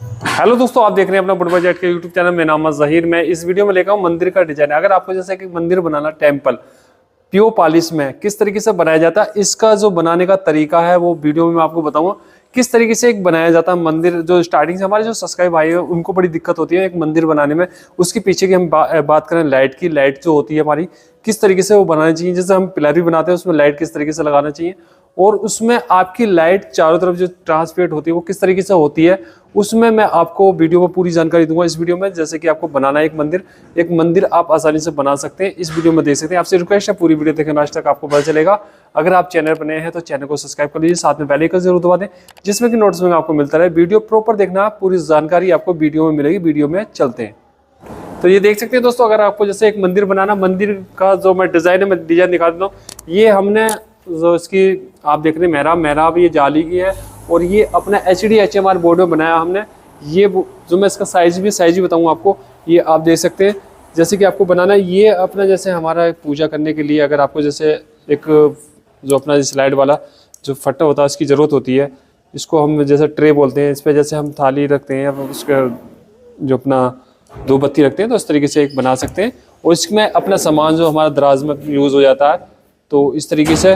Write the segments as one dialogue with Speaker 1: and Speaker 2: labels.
Speaker 1: Hello दोस्तों, आप देख रहे हैं अपना बुढ़ बजट के यूट्यूब चैनल। मेरा नाम है जहीर। मैं इस वीडियो में लेकर आऊँ मंदिर का डिजाइन। अगर आपको जैसे कि मंदिर बनाना, टेम्पल प्योर पॉलिश में किस तरीके से बनाया जाता है, इसका जो बनाने का तरीका है वो वीडियो में मैं आपको बताऊंगा। किस तरीके से एक बनाया जाता है मंदिर। जो स्टार्टिंग से हमारे जो सब्सक्राइब भाई है उनको बड़ी दिक्कत होती है एक मंदिर बनाने में। उसके पीछे की हम बात करें लाइट की, लाइट जो होती है हमारी किस तरीके से वो बनानी चाहिए। जैसे हम पिलर भी बनाते हैं उसमें लाइट किस तरीके से लगाना चाहिए, और उसमें आपकी लाइट चारों तरफ जो ट्रांसपेरेंट होती है वो किस तरीके से होती है, उसमें मैं आपको वीडियो में पूरी जानकारी दूंगा इस वीडियो में। जैसे कि आपको बनाना है एक मंदिर आप आसानी से बना सकते हैं, इस वीडियो में देख सकते हैं। आपसे रिक्वेस्ट है पूरी वीडियो देखें लास्ट तक, आपको पता चलेगा। अगर आप चैनल पर नए हैं तो चैनल को सब्सक्राइब कर लीजिए, साथ में बेल आइकन जरूर दबा दें जिसमें कि नोटिफिकेशन आपको मिलता रहे। वीडियो प्रॉपर देखना, पूरी जानकारी आपको वीडियो में मिलेगी। वीडियो में चलते हैं। तो ये देख सकते हैं दोस्तों, अगर आपको जैसे एक मंदिर बनाना, मंदिर का जो मैं डिजाइन है मैं डिजाइन दिखा देता हूँ। ये हमने जो इसकी आप देख रहे हैं मेहराब ये जाली की है, और ये अपना HDHMR बोर्ड में बनाया हमने। ये जो मैं इसका साइज भी बताऊंगा आपको। ये आप देख सकते हैं जैसे कि आपको बनाना है ये अपना, जैसे हमारा पूजा करने के लिए अगर आपको जैसे एक जो अपना स्लाइड वाला जो फट्टा होता है उसकी ज़रूरत होती है। इसको हम जैसे ट्रे बोलते हैं। इस पर जैसे हम थाली रखते हैं, उसका जो अपना दो बत्ती रखते हैं, तो इस तरीके से एक बना सकते हैं। और इसमें अपना सामान जो हमारा दराज में यूज़ हो जाता है, तो इस तरीके से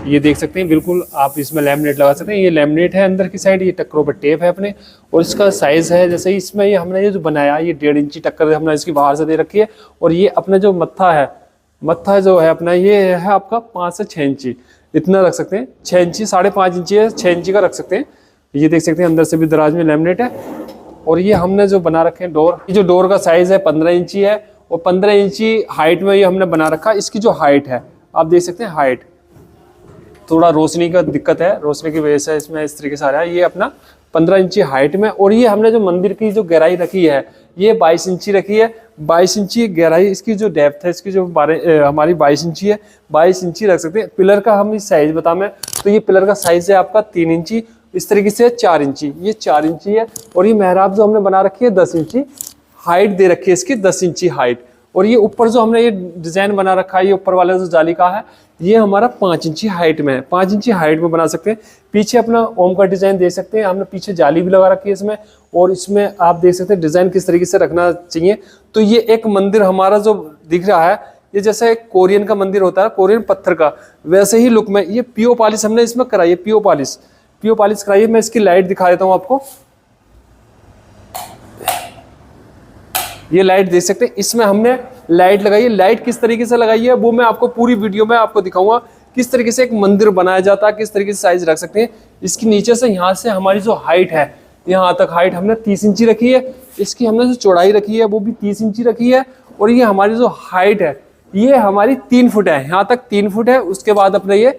Speaker 1: ये देख सकते हैं। बिल्कुल आप इसमें लैमिनेट लगा सकते हैं। ये लैमिनेट है अंदर की साइड, ये टक्करों पर टेप है अपने, और इसका साइज़ है जैसे ही इसमें ये हमने ये जो बनाया ये 1.5 इंची टक्कर हमने इसकी बाहर से दे रखी है। और ये अपना जो मत्था जो है अपना, ये है आपका 5 से 6 इंची, इतना रख सकते हैं। 6 इंची 5.5 इंची है, 6 इंची का रख सकते हैं। ये देख सकते हैं अंदर से भी दराज में लैमिनेट है। और ये हमने जो बना रखे हैं डोर, ये जो डोर का साइज़ है 15 इंची है, और 15 इंची हाइट में ये हमने बना रखा है। इसकी जो हाइट है आप देख सकते हैं, हाइट थोड़ा रोशनी का दिक्कत है, रोशनी की वजह से इसमें इस तरीके से आ रहा है। ये अपना 15 इंची हाइट में। और ये हमने जो मंदिर की जो गहराई रखी है ये 22 इंची रखी है। 22 इंची गहराई, इसकी जो डेप्थ है इसकी जो हमारी 22 इंची है, 22 इंची रख सकते हैं। पिलर का हम साइज बताएं तो ये पिलर का साइज है आपका 3 इंची, इस तरीके से 4 इंची, ये 4 इंची है। और ये मेहराब जो हमने बना रखी है 10 इंची हाइट दे रखी है इसकी, 10 इंची हाइट। और ये ऊपर जो हमने ये डिजाइन बना रखा है, ये ऊपर वाला जो जाली का है ये हमारा 5 इंची हाइट में है। 5 इंची हाइट में बना सकते हैं। पीछे अपना ओम का डिजाइन दे सकते हैं। हमने पीछे जाली भी लगा रखी है इसमें, और इसमें आप देख सकते हैं डिजाइन किस तरीके से रखना चाहिए। तो ये एक मंदिर हमारा जो दिख रहा है, ये जैसे एक कोरियन का मंदिर होता है, कोरियन पत्थर का, वैसे ही लुक में ये प्योर पॉलिश हमने इसमें कराई है। प्योर पॉलिश कराई है। मैं इसकी लाइट दिखा देता हूँ आपको। ये लाइट देख सकते हैं, इसमें हमने लाइट लगाई है। लाइट किस तरीके से लगाई है वो मैं आपको पूरी वीडियो में आपको दिखाऊंगा, किस तरीके से एक मंदिर बनाया जाता है, किस तरीके से साइज रख सकते हैं। इसकी नीचे से यहाँ से हमारी जो हाइट है, यहाँ तक हाइट हमने 30 इंची रखी है। इसकी हमने जो चौड़ाई रखी है वो भी 30 इंची रखी है। और ये हमारी जो हाइट है ये हमारी 3 फुट है, यहाँ तक 3 फुट है। उसके बाद अपने ये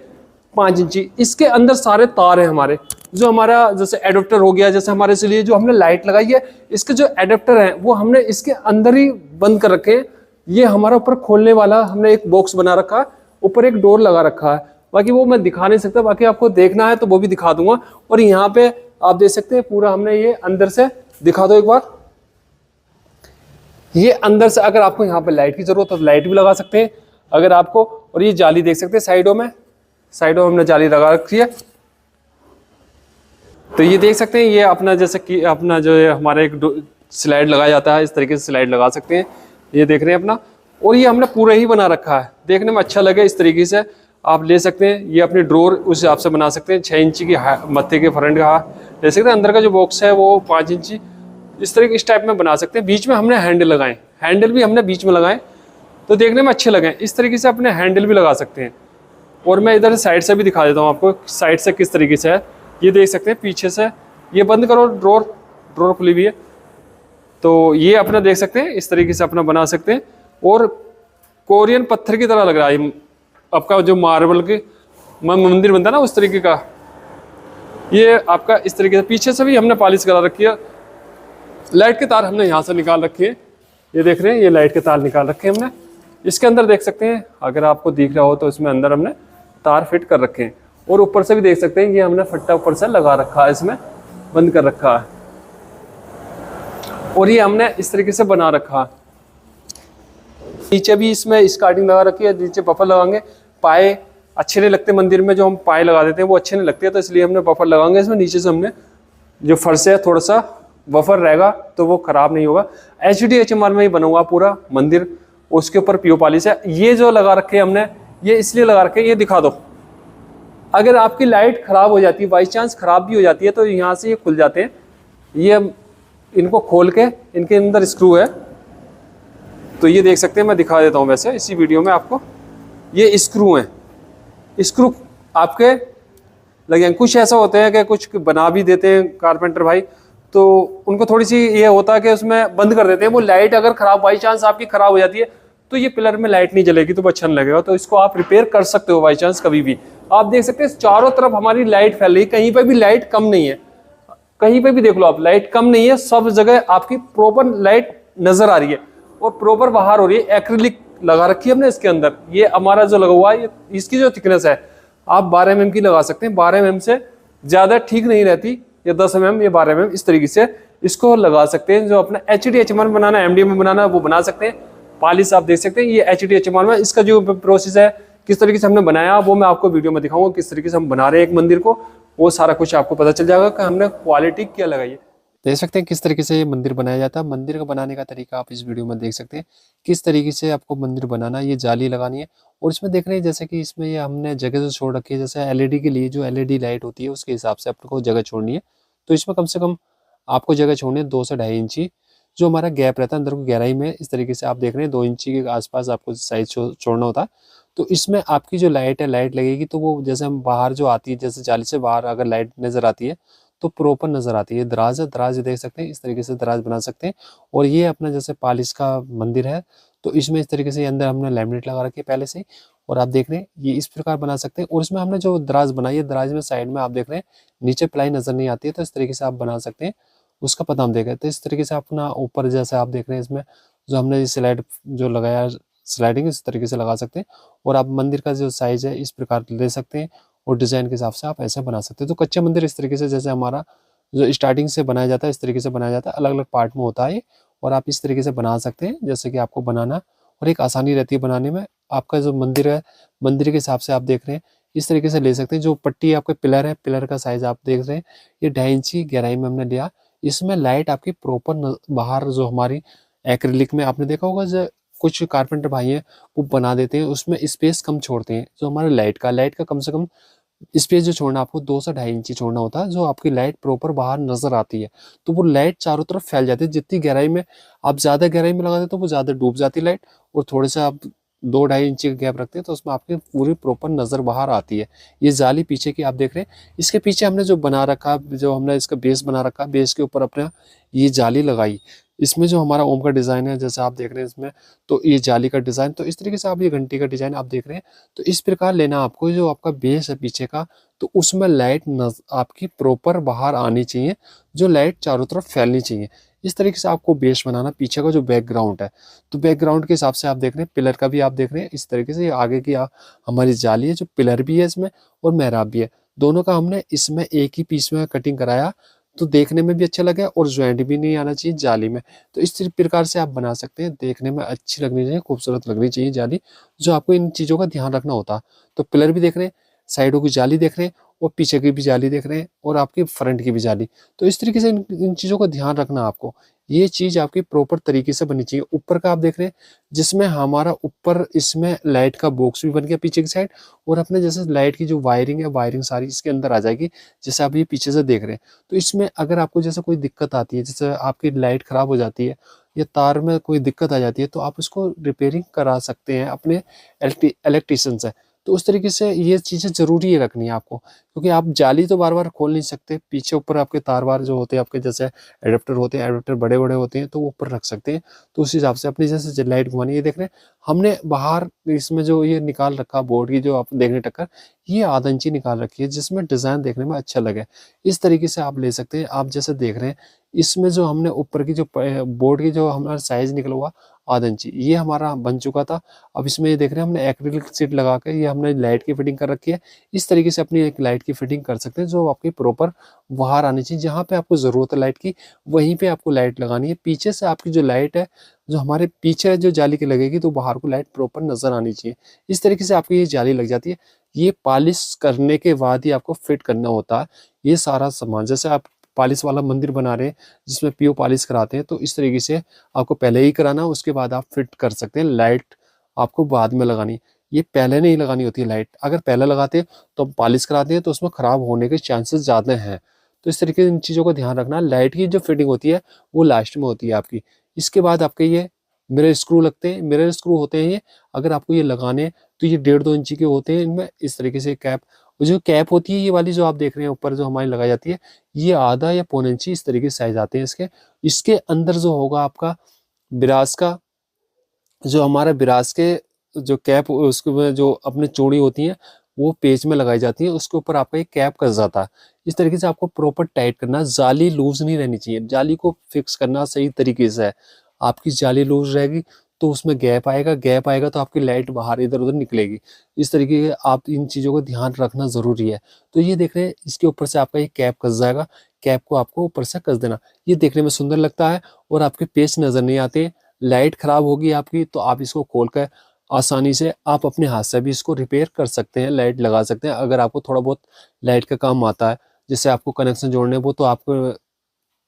Speaker 1: 5 इंची। इसके अंदर सारे तार हैं हमारे, जो हमारा जैसे एडाप्टर हो गया, जैसे हमारे इसलिए जो हमने लाइट लगाई है इसके जो एडाप्टर हैं वो हमने इसके अंदर ही बंद कर रखे हैं। ये हमारा ऊपर खोलने वाला हमने एक बॉक्स बना रखा है, ऊपर एक डोर लगा रखा है। बाकी वो मैं दिखा नहीं सकता, बाकी आपको देखना है तो वो भी दिखा दूंगा। और यहाँ पे आप देख सकते हैं पूरा हमने ये अंदर से दिखा दो एक बार। ये अंदर से अगर आपको यहाँ पे लाइट की जरूरत है तो लाइट भी लगा सकते हैं अगर आपको। और ये जाली देख सकते हैं साइडों में हमने जाली लगा रखी है। तो ये देख सकते हैं, ये अपना जैसे कि अपना जो है हमारा एक स्लाइड लगाया जाता है, इस तरीके से स्लाइड लगा सकते हैं। ये देख रहे हैं अपना, और ये हमने पूरा ही बना रखा है। देखने में अच्छा लगे इस तरीके से आप ले सकते हैं। ये अपनी ड्रोर उस हिसाब से बना सकते हैं। 6 इंची की मत्थे के फ्रंट का ले सकते हैं। अंदर का जो बॉक्स है वो 5 इंची, इस तरीके इस टाइप में बना सकते हैं। बीच में हमने हैंडल लगाए, हैंडल भी हमने बीच में लगाए तो देखने में अच्छे लगे। इस तरीके से अपने हैंडल भी लगा सकते हैं। और मैं इधर साइड से भी दिखा देता हूँ आपको, साइड से किस तरीके से है। ये देख सकते हैं पीछे से, ये बंद करो, ड्रोर खुली हुई है। तो ये अपना देख सकते हैं इस तरीके से अपना बना सकते हैं। और कोरियन पत्थर की तरह लग रहा है आपका, जो मार्बल के मंदिर बनता है ना उस तरीके का। ये आपका इस तरीके से पीछे से भी हमने पॉलिश करा रखी है। लाइट के तार हमने यहाँ से निकाल रखे हैं। ये देख रहे हैं, ये लाइट के तार निकाल रखे हैं हमने। इसके अंदर देख सकते हैं, अगर आपको दिख रहा हो तो इसमें अंदर हमने तार फिट कर रखे हैं। और ऊपर से भी देख सकते हैं, ये हमने फट्टा ऊपर से लगा रखा है, इसमें बंद कर रखा है। और ये हमने इस तरीके से बना रखा है। नीचे भी इसमें स्कार्टिंग लगा रखी है, नीचे बफर लगाएंगे। पाए अच्छे नहीं लगते मंदिर में, जो हम पाए लगा देते हैं वो अच्छे नहीं लगते, तो इसलिए हमने बफर लगाएंगे इसमें। नीचे से हमने जो फर्श है थोड़ा सा वफर रहेगा तो वो खराब नहीं होगा। HDHMR में ही बना हुआ पूरा मंदिर, उसके ऊपर पीओ पॉलिश है। ये जो लगा रखे हमने, ये इसलिए लगा रखे, ये दिखा दो, अगर आपकी लाइट खराब हो जाती है, बाई चांस खराब भी हो जाती है, तो यहाँ से ये खुल जाते हैं। ये इनको खोल के, इनके अंदर स्क्रू है, तो ये देख सकते हैं, मैं दिखा देता हूँ वैसे इसी वीडियो में आपको। ये स्क्रू हैं, स्क्रू आपके लगे। कुछ ऐसा होते हैं कि कुछ बना भी देते हैं कारपेंटर भाई, तो उनको थोड़ी सी ये होता है कि उसमें बंद कर देते हैं। वो लाइट अगर खराब बाई चांस आपकी खराब हो जाती है, तो ये पिलर में लाइट नहीं जलेगी, तो वो अच्छा नहीं लगेगा। तो इसको आप रिपेयर कर सकते हो बाई चांस कभी भी। आप देख सकते हैं चारों तरफ हमारी लाइट फैल रही है, कहीं पे भी लाइट कम नहीं है, कहीं पे भी देख लो आप, लाइट कम नहीं है, सब जगह आपकी प्रॉपर लाइट नजर आ रही है और प्रॉपर बाहर हो रही है। एक्रिलिक लगा रखी है हमने इसके अंदर। ये हमारा जो लगा हुआ है, इसकी जो थिकनेस है आप 12 mm की लगा सकते हैं। 12 mm से ज्यादा ठीक नहीं रहती, या 10 mm या 12 mm, इस तरीके से इसको लगा सकते हैं। जो अपना HDHMR बनाना, MDF में बनाना, वो बना सकते हैं। पॉलिश आप देख सकते हैं, ये HDHMR में इसका जो प्रोसेस है, किस तरीके से हमने बनाया, वो मैं आपको वीडियो में दिखाऊंगा। किस तरीके से हम बना रहे हैं एक मंदिर को, वो सारा कुछ आपको पता चल जाएगा कि हमने क्वालिटी क्या लगाई है। देख सकते हैं किस तरीके से ये मंदिर बनाया जाता है। मंदिर का बनाने का तरीका आप इस वीडियो में देख सकते हैं, किस तरीके से आपको मंदिर बनाना है। ये जाली लगानी है, और इसमें देख रहे हैं जैसे कि इसमें ये हमने जगह जो छोड़ रखी है, जैसे LED के लिए जो LED लाइट होती है, उसके हिसाब से आपको जगह छोड़नी है। तो इसमें कम से कम आपको जगह छोड़नी है 2 से 2.5 इंची, जो हमारा गैप रहता है अंदर को गहराई में। इस तरीके से आप देख रहे हैं 2 इंची के आसपास आपको साइज छोड़ना होता है। तो इसमें आपकी जो लाइट है, लाइट लगेगी तो वो जैसे हम बाहर जो आती है, जैसे जाली से बाहर अगर लाइट नजर आती है तो प्रॉपर नजर आती है। दराज है, दराज देख सकते हैं, इस तरीके से दराज बना सकते हैं। और ये अपना जैसे पॉलिश का मंदिर है, तो इसमें इस तरीके से अंदर हमने लैमिनेट लगा रखी है पहले से ही, और आप देख रहे हैं ये इस प्रकार बना सकते हैं। और इसमें हमने जो दराज बनाई है, दराज में साइड में आप देख रहे हैं नीचे प्लाई नजर नहीं आती है, तो इस तरीके से आप बना सकते हैं, उसका पता हम देखें। तो इस तरीके से अपना ऊपर जैसे आप देख रहे हैं, इसमें जो हमने स्लाइड जो लगाया, स्लाइडिंग इस तरीके से लगा सकते हैं। और आप मंदिर का जो साइज है इस प्रकार ले सकते हैं, और डिजाइन के हिसाब से आप ऐसे बना सकते हैं। तो कच्चे मंदिर इस तरीके से, जैसे हमारा जो स्टार्टिंग से बनाया जाता है, इस तरीके से बनाया जाता है, अलग अलग पार्ट में होता है, और आप इस तरीके से बना सकते हैं जैसे कि आपको बनाना, और एक आसानी रहती है बनाने में। आपका जो मंदिर है, मंदिर के हिसाब से आप देख रहे हैं इस तरीके से ले सकते हैं। जो पट्टी आपके पिलर है, पिलर का साइज आप देख रहे हैं, ये 2.5 इंची गहराई में हमने लिया। इसमें लाइट आपकी प्रॉपर बाहर जो हमारी एक्रिलिक में आपने देखा होगा, जो कुछ कारपेंटर भाई हैं वो बना देते हैं, उसमें स्पेस कम छोड़ते हैं। जो हमारे लाइट का कम से कम स्पेस जो छोड़ना आपको 2 से 2.5 इंची छोड़ना होता है, जो आपकी लाइट प्रॉपर बाहर नजर आती है। तो वो लाइट चारों तरफ फैल जाती है। जितनी गहराई में आप ज्यादा गहराई में लगाते हैं तो वो ज्यादा डूब जाती है लाइट, और थोड़े से आप 2-2.5 इंची का गैप रखते हैं तो उसमें आपकी पूरी प्रॉपर नजर बाहर आती है। ये जाली पीछे की आप देख रहे हैं, इसके पीछे हमने जो बना रखा, जो हमने इसका बेस बना रखा, बेस के ऊपर अपने ये जाली लगाई। इसमें जो हमारा ओम का डिजाइन है, जैसे आप देख रहे हैं इसमें, तो ये जाली का डिजाइन, तो इस तरीके से आप ये घंटी का डिजाइन आप देख रहे हैं। तो इस प्रकार लेना आपको, जो आपका बेस है पीछे का, तो उसमें लाइट आपकी प्रॉपर बाहर आनी चाहिए, जो लाइट चारों तरफ फैलनी चाहिए। इस तरीके से आपको बेस बनाना। पीछे का जो बैकग्राउंड है, तो बैकग्राउंड के हिसाब से आप देख रहे हैं, पिलर का भी आप देख रहे हैं इस तरीके से। आगे की हमारी जाली है, जो पिलर भी है इसमें और मेहराब भी है, दोनों का हमने इसमें एक ही पीस में कटिंग कराया, तो देखने में भी अच्छा लगे और ज्वाइंट भी नहीं आना चाहिए जाली में। तो इस प्रकार से आप बना सकते हैं, देखने में अच्छी लगनी चाहिए, खूबसूरत लगनी चाहिए जाली, जो आपको इन चीज़ों का ध्यान रखना होता है। तो पिलर भी देख रहे हैं, साइडों की जाली देख रहे हैं, और पीछे की भी जाली देख रहे हैं, और आपकी फ्रंट की भी जाली। तो इस तरीके से इन चीज़ों का ध्यान रखना आपको। ये चीज़ आपकी प्रॉपर तरीके से बननी चाहिए। ऊपर का आप देख रहे हैं, जिसमें हमारा ऊपर इसमें लाइट का बॉक्स भी बन गया पीछे की साइड, और अपने जैसे लाइट की जो वायरिंग है, वायरिंग सारी इसके अंदर आ जाएगी, जैसे आप ये पीछे से देख रहे हैं। तो इसमें अगर आपको जैसे कोई दिक्कत आती है, जैसे आपकी लाइट खराब हो जाती है या तार में कोई दिक्कत आ जाती है, तो आप उसको रिपेयरिंग करा सकते हैं अपने इलेक्ट्रीशियन से। तो उस तरीके से ये चीज़ें ज़रूरी है रखनी है आपको, क्योंकि आप जाली तो बार बार खोल नहीं सकते। पीछे ऊपर आपके तार वार जो होते हैं, आपके जैसे एडाप्टर होते हैं, एडाप्टर बड़े बड़े होते हैं, तो वो ऊपर रख सकते हैं। तो उस हिसाब से अपनी जैसे लाइट घुमानी, ये देख रहे हैं हमने बाहर इसमें जो ये निकाल रखा बोर्ड की, जो आप देख रहे हैं टक्कर, ये आधा इंची निकाल रखी है, जिसमें डिज़ाइन देखने में अच्छा लगे। इस तरीके से आप ले सकते हैं। आप जैसे देख रहे हैं, इसमें जो हमने ऊपर की जो बोर्ड की जो हमारा साइज निकला हुआ आधा इंची, ये हमारा बन चुका था। अब इसमें ये देख रहे हैं हमने एक्रिलिक शीट लगा के ये हमने लाइट की फिटिंग कर रखी है। इस तरीके से अपनी एक लाइट की फिटिंग कर सकते हैं, जो आपकी प्रॉपर बाहर आनी चाहिए। जहाँ पे आपको ज़रूरत है लाइट की, वहीं पे आपको लाइट लगानी है। पीछे से आपकी जो लाइट है, जो हमारे पीछे जो जाली की लगेगी, तो बाहर को लाइट प्रॉपर नज़र आनी चाहिए। इस तरीके से आपकी ये जाली लग जाती है। ये पॉलिश करने के बाद ही आपको फिट करना होता है ये सारा सामान। जैसे आप पॉलिश वाला मंदिर बना रहे हैं जिसमें पीओ पॉलिश कराते हैं, तो इस तरीके से आपको पहले ही कराना, उसके बाद आप फिट कर सकते हैं। लाइट आपको बाद में लगानी, ये पहले नहीं लगानी होती है लाइट। अगर पहले लगाते हैं तो हम पॉलिश कराते हैं तो उसमें ख़राब होने के चांसेस ज़्यादा हैं। तो इस तरीके से इन चीज़ों का ध्यान रखना। लाइट की जो फिटिंग होती है वो लास्ट में होती है आपकी। इसके बाद आपके ये मिरर स्क्रू लगते हैं, मिरर स्क्रू होते हैं ये, अगर आपको ये लगाने हैं तो ये 1.5-2 इंची के होते हैं। इनमें इस तरीके से कैप, जो कैप होती है ये वाली जो आप देख रहे हैं ऊपर जो हमारी लगाई जाती है, ये आधा या पौने इंची इस तरीके से साइज आते हैं इसके। इसके अंदर जो होगा आपका बिरास का, जो हमारा बिरास के जो कैप, उसके जो अपने चूड़ी होती है वो पेज में लगाई जाती है, उसके ऊपर आपका एक कैप कस जाता है। इस तरीके से आपको प्रॉपर टाइट करना, जाली लूज नहीं रहनी चाहिए, जाली को फिक्स करना सही तरीके से है। आपकी जाली लूज रहेगी तो उसमें गैप आएगा, गैप आएगा तो आपकी लाइट बाहर इधर उधर निकलेगी। इस तरीके के आप इन चीज़ों को ध्यान रखना ज़रूरी है। तो ये देख रहे हैं इसके ऊपर से आपका ये कैप कस जाएगा, कैप को आपको ऊपर से कस देना। ये देखने में सुंदर लगता है और आपके पेच नज़र नहीं आते। लाइट ख़राब होगी आपकी तो आप इसको खोल कर आसानी से आप अपने हाथ से भी इसको रिपेयर कर सकते हैं, लाइट लगा सकते हैं। अगर आपको थोड़ा बहुत लाइट का काम आता है, जैसे आपको कनेक्शन जोड़ने वो तो आपको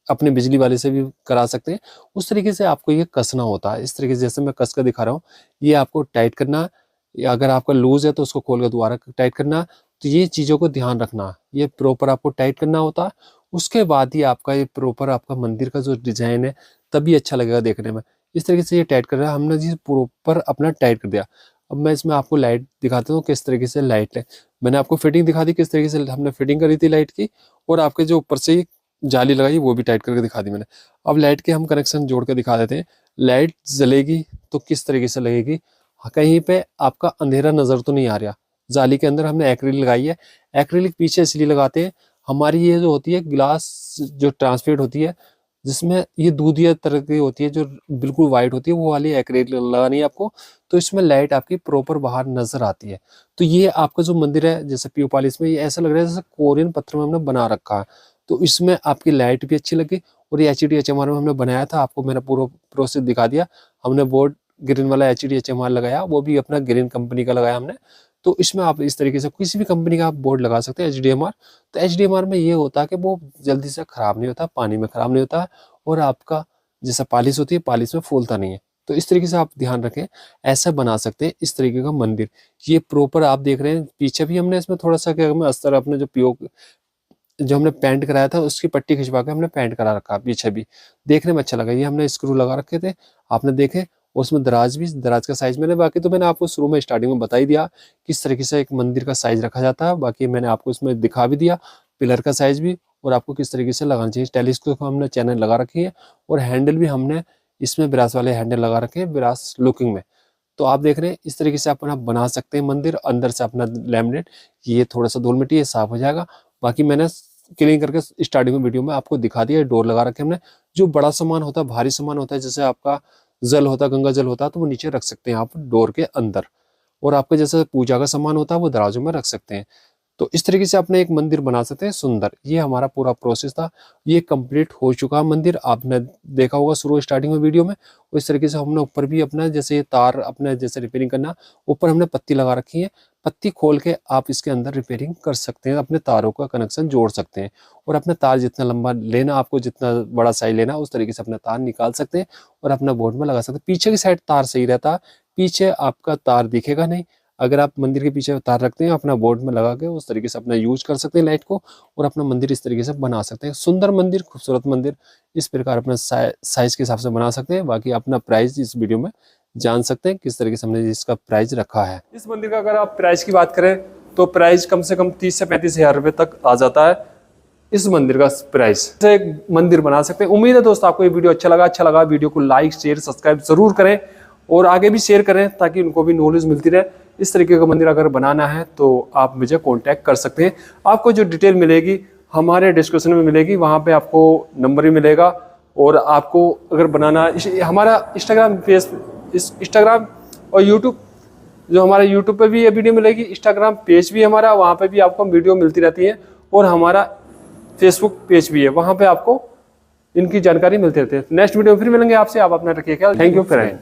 Speaker 1: अपने बिजली वाले से भी करा सकते हैं। उस तरीके से आपको ये कसना होता है। इस तरीके से जैसे मैं कस कर दिखा रहा हूँ, ये आपको टाइट करना। या अगर आपका लूज है तो उसको खोल कर दोबारा टाइट करना। तो ये चीज़ों को ध्यान रखना, ये प्रॉपर आपको टाइट करना होता है। उसके बाद ही आपका ये प्रॉपर आपका मंदिर का जो डिजाइन है तभी अच्छा लगेगा देखने में। इस तरीके से ये टाइट कर रहा है हमने जी, प्रॉपर अपना टाइट कर दिया। अब मैं इसमें आपको लाइट दिखाता हूँ किस तरीके से लाइट है। मैंने आपको फिटिंग दिखा दी किस तरीके से हमने फिटिंग करी थी लाइट की, और आपके जो ऊपर से जाली लगाई वो भी टाइट करके दिखा दी मैंने। अब लाइट के हम कनेक्शन जोड़ के दिखा देते हैं। लाइट जलेगी तो किस तरीके से लगेगी, कहीं पे आपका अंधेरा नज़र तो नहीं आ रहा। जाली के अंदर हमने एक्रिलिक लगाई है। एक्रिलिक पीछे इसलिए लगाते हैं, हमारी ये जो होती है ग्लास जो ट्रांसपेरेंट होती है, जिसमें ये दूधिया तरह की होती है जो बिल्कुल वाइट होती है, वो वाली एक्रिलिक लगानी है आपको। तो इसमें लाइट आपकी प्रॉपर बाहर नजर आती है। तो ये आपका जो मंदिर है जैसे पीओ पॉलिश में, ये ऐसा लग रहा है जैसे कोरियन पत्थर में हमने बना रखा है। तो इसमें आपकी लाइट भी अच्छी लगी। और ये HDHMR में हमने बनाया था, आपको मैंने पूरा प्रोसेस दिखा दिया। हमने बोर्ड ग्रीन वाला HDHMR लगाया, वो भी अपना ग्रीन कंपनी का लगाया हमने। तो इसमें आप इस तरीके से किसी भी कंपनी का आप बोर्ड लगा सकते हैं HDMR। तो HDMR में ये होता है कि वो जल्दी से खराब नहीं होता, पानी में खराब नहीं होता, और आपका जैसा पॉलिश होती है पॉलिश में फूलता नहीं है। तो इस तरीके से आप ध्यान रखें, ऐसा बना सकते हैं इस तरीके का मंदिर। ये प्रॉपर आप देख रहे हैं, पीछे भी हमने इसमें थोड़ा सा क्या अस्तर अपने जो पीओ जो हमने पेंट कराया था उसकी पट्टी खिंचवा के हमने पेंट करा रखा, पीछे भी देखने में अच्छा लगा। ये हमने स्क्रू लगा रखे थे, आपने देखे। और उसमें दराज भी, दराज का साइज मैंने बाकी तो मैंने आपको शुरू में स्टार्टिंग में बता ही दिया किस तरीके से एक मंदिर का साइज रखा जाता है। बाकी मैंने आपको इसमें दिखा भी दिया पिलर का साइज भी, और आपको किस तरीके से लगाना चाहिए। टेलीस्कोप हमने चैनल लगा रखी है, और हैंडल भी हमने इसमें ब्रास वाले हैंडल लगा रखे हैं, ब्रास लुकिंग में। तो आप देख रहे हैं इस तरीके से अपना बना सकते हैं मंदिर। अंदर से अपना लैमिनेट, ये थोड़ा सा धूल मिट्टी है साफ हो जाएगा। बाकी मैंने क्लीन करके स्टार्टिंग में वीडियो में आपको दिखा दिया। डोर लगा रखे हमने। जो बड़ा सामान होता है, भारी सामान होता है, जैसे आपका जल होता है, गंगा जल होता है, तो वो नीचे रख सकते हैं आप डोर के अंदर। और आपके जैसे पूजा का सामान होता है वो दराजों में रख सकते हैं। तो इस तरीके से अपने एक मंदिर बना सकते हैं सुंदर। ये हमारा पूरा प्रोसेस था, ये कंप्लीट हो चुका मंदिर। आपने देखा होगा शुरू स्टार्टिंग में वीडियो में। इस तरीके से हमने ऊपर भी अपना जैसे ये तार अपने जैसे रिपेयरिंग करना, ऊपर हमने पत्ती लगा रखी है। पत्ती खोल के आप इसके अंदर रिपेयरिंग कर सकते हैं, अपने तारों का कनेक्शन जोड़ सकते हैं। और अपना तार जितना लंबा लेना, आपको जितना बड़ा साइज लेना, उस तरीके से अपना तार निकाल सकते हैं और अपना बोर्ड में लगा सकते हैं। पीछे की साइड तार सही रहता है, पीछे आपका तार दिखेगा नहीं। अगर आप मंदिर के पीछे तार रखते हैं, अपना बोर्ड में लगा के उस तरीके से अपना यूज कर सकते हैं लाइट को, और अपना मंदिर इस तरीके से बना सकते हैं। सुंदर मंदिर, खूबसूरत मंदिर इस प्रकार अपना साइज के हिसाब से बना सकते हैं। बाकी अपना प्राइस इस वीडियो में जान सकते हैं किस तरीके से हमने इसका प्राइस रखा है। इस मंदिर का अगर आप प्राइस की बात करें तो प्राइस कम से कम 30 से 35 हज़ार रुपये तक आ जाता है इस मंदिर का प्राइस से एक मंदिर बना सकते हैं। उम्मीद है दोस्तों आपको ये वीडियो अच्छा लगा। वीडियो को लाइक शेयर सब्सक्राइब जरूर करें और आगे भी शेयर करें ताकि उनको भी नॉलेज मिलती रहे। इस तरीके का मंदिर अगर बनाना है तो आप मुझे कांटेक्ट कर सकते हैं। आपको जो डिटेल मिलेगी हमारे डिस्क्रिप्शन में मिलेगी, वहाँ पे आपको नंबर भी मिलेगा। और आपको अगर बनाना, हमारा इंस्टाग्राम और यूट्यूब, जो हमारा यूट्यूब पे भी ये वीडियो मिलेगी, इंस्टाग्राम पेज भी हमारा, वहाँ पे भी आपको वीडियो मिलती रहती है। और हमारा फेसबुक पेज भी है, वहाँ पे आपको इनकी जानकारी मिलती रहती है। नेक्स्ट वीडियो में फिर मिलेंगे आपसे। आप अपना रखिए ख्याल। Thank you friend.